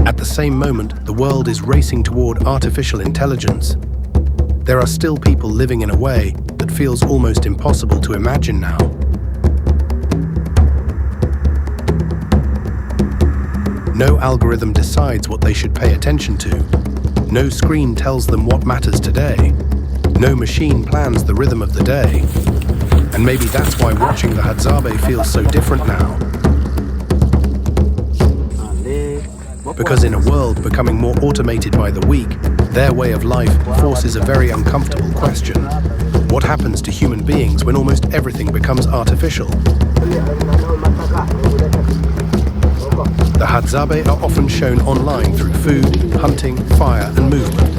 At the same moment, the world is racing toward artificial intelligence. There are still people living in a way that feels almost impossible to imagine now. No algorithm decides what they should pay attention to. No screen tells them what matters today. No machine plans the rhythm of the day. And maybe that's why watching the Hadzabe feels so different now. Because in a world becoming more automated by the week, their way of life forces a very uncomfortable question. What happens to human beings when almost everything becomes artificial? The Hadzabe are often shown online through food, hunting, fire and movement.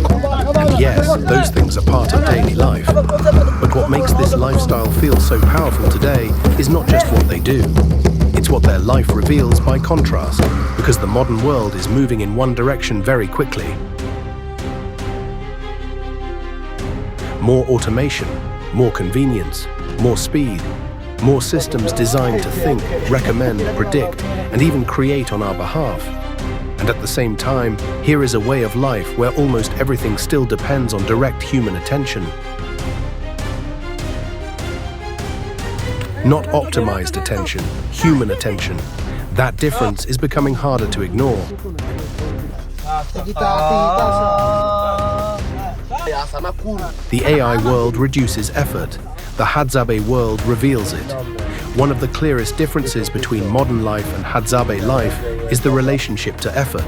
And yes, those things are part of daily life. But what makes this lifestyle feel so powerful today is not just what they do. It's what their life reveals by contrast, because the modern world is moving in one direction very quickly. More automation, more convenience, more speed, more systems designed to think, recommend, predict, and even create on our behalf. And at the same time, here is a way of life where almost everything still depends on direct human attention. Not optimized attention, human attention. That difference is becoming harder to ignore. The AI world reduces effort. The Hadzabe world reveals it. One of the clearest differences between modern life and Hadzabe life is the relationship to effort.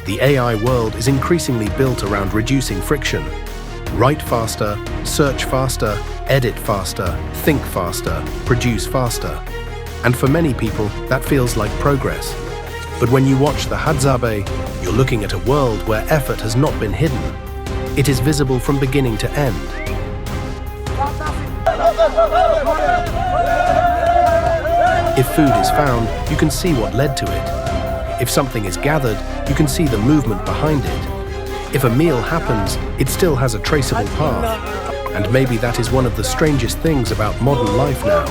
The AI world is increasingly built around reducing friction. Write faster, search faster, edit faster, think faster, produce faster. And for many people, that feels like progress. But when you watch the Hadzabe, you're looking at a world where effort has not been hidden. It is visible from beginning to end. If food is found, you can see what led to it. If something is gathered, you can see the movement behind it. If a meal happens, it still has a traceable path. And maybe that is one of the strangest things about modern life now.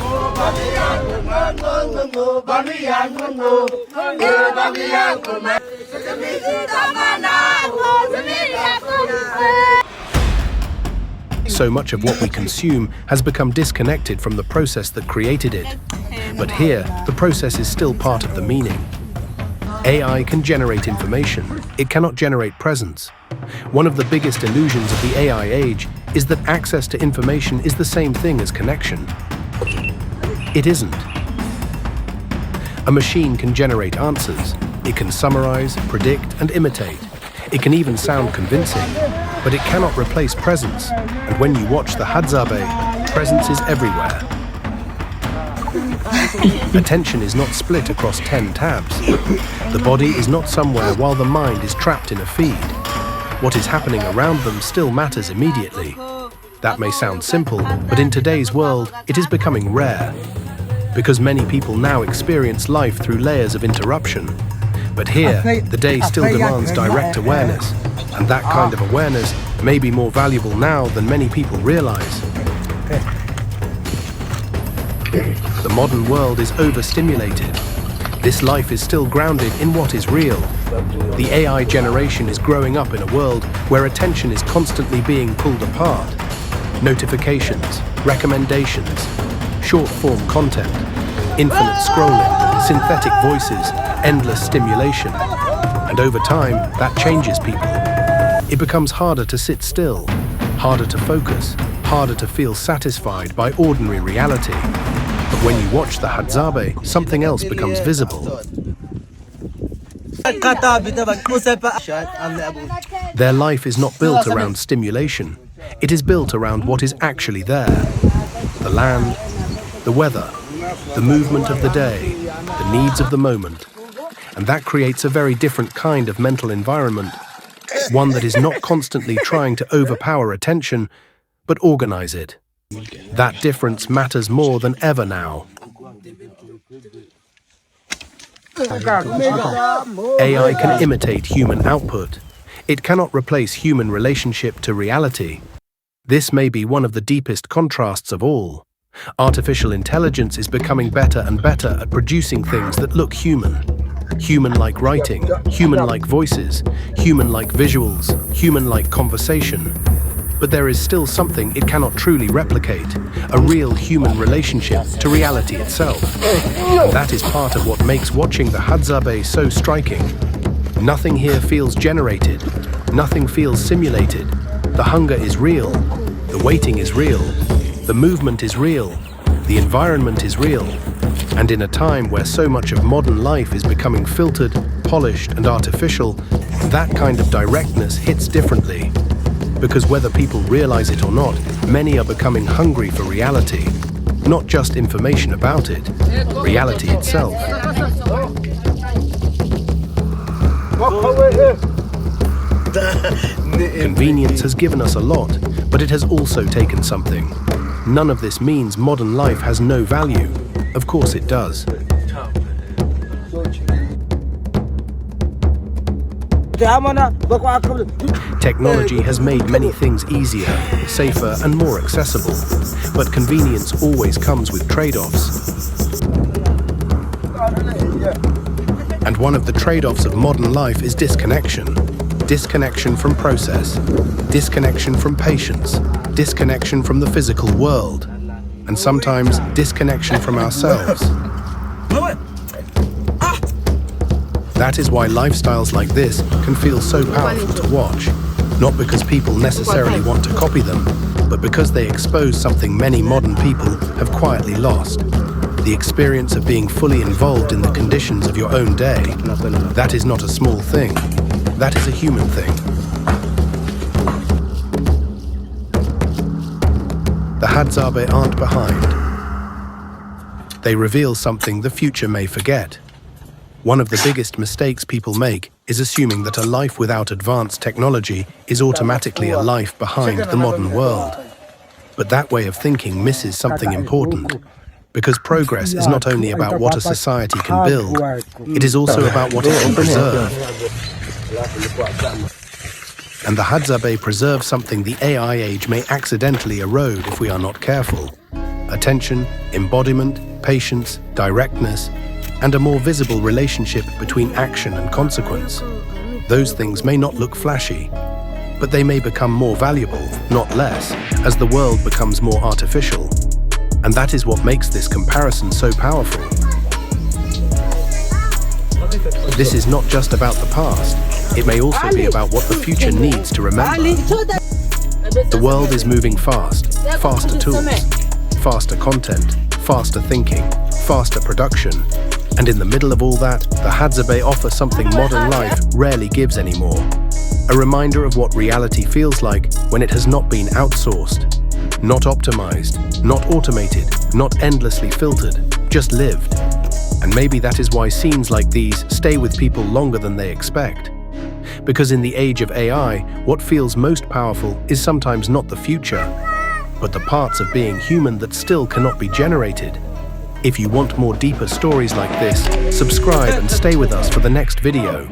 So much of what we consume has become disconnected from the process that created it. But here, the process is still part of the meaning. AI can generate information. It cannot generate presence. One of the biggest illusions of the AI age is that access to information is the same thing as connection. It isn't. A machine can generate answers. It can summarize, predict, and imitate. It can even sound convincing, but it cannot replace presence. And when you watch the Hadzabe, presence is everywhere. Attention is not split across 10 tabs. The body is not somewhere while the mind is trapped in a feed. What is happening around them still matters immediately. That may sound simple, but in today's world, it is becoming rare. Because many people now experience life through layers of interruption. But here, the day still demands direct awareness, and that kind of awareness may be more valuable now than many people realize. The modern world is overstimulated. This life is still grounded in what is real. The AI generation is growing up in a world where attention is constantly being pulled apart. Notifications, recommendations, short-form content, infinite scrolling, synthetic voices, endless stimulation. And over time, that changes people. It becomes harder to sit still, harder to focus, harder to feel satisfied by ordinary reality. But when you watch the Hadzabe, something else becomes visible. Their life is not built around stimulation. It is built around what is actually there. The land, the weather, the movement of the day, the needs of the moment. And that creates a very different kind of mental environment. One that is not constantly trying to overpower attention, but organize it. That difference matters more than ever now. AI can imitate human output. It cannot replace human relationship to reality. This may be one of the deepest contrasts of all. Artificial intelligence is becoming better and better at producing things that look human. Human-like writing, human-like voices, human-like visuals, human-like conversation. But there is still something it cannot truly replicate, a real human relationship to reality itself. And that is part of what makes watching the Hadzabe so striking. Nothing here feels generated, nothing feels simulated. The hunger is real, the waiting is real, the movement is real, the environment is real. And in a time where so much of modern life is becoming filtered, polished, and artificial, that kind of directness hits differently. Because whether people realize it or not, many are becoming hungry for reality. Not just information about it, reality itself. Convenience has given us a lot, but it has also taken something. None of this means modern life has no value. Of course it does. Technology has made many things easier, safer, and more accessible. But convenience always comes with trade-offs. And one of the trade-offs of modern life is disconnection. Disconnection from process, disconnection from patience, disconnection from the physical world, and sometimes disconnection from ourselves. That is why lifestyles like this can feel so powerful to watch, not because people necessarily want to copy them, but because they expose something many modern people have quietly lost. The experience of being fully involved in the conditions of your own day. That is not a small thing. That is a human thing. The Hadzabe aren't behind. They reveal something the future may forget. One of the biggest mistakes people make is assuming that a life without advanced technology is automatically a life behind the modern world. But that way of thinking misses something important. Because progress is not only about what a society can build, it is also about what it can preserve. And the Hadzabe preserve something the AI age may accidentally erode if we are not careful. Attention, embodiment, patience, directness, and a more visible relationship between action and consequence. Those things may not look flashy, but they may become more valuable, not less, as the world becomes more artificial. And that is what makes this comparison so powerful. This is not just about the past. It may also be about what the future needs to remember. The world is moving fast, faster tools, faster content, faster thinking, faster production. And in the middle of all that, the Hadzabe offer something modern life rarely gives anymore. A reminder of what reality feels like when it has not been outsourced, not optimized, not automated, not endlessly filtered, just lived. And maybe that is why scenes like these stay with people longer than they expect. Because in the age of AI, what feels most powerful is sometimes not the future, but the parts of being human that still cannot be generated. If you want more deeper stories like this, subscribe and stay with us for the next video.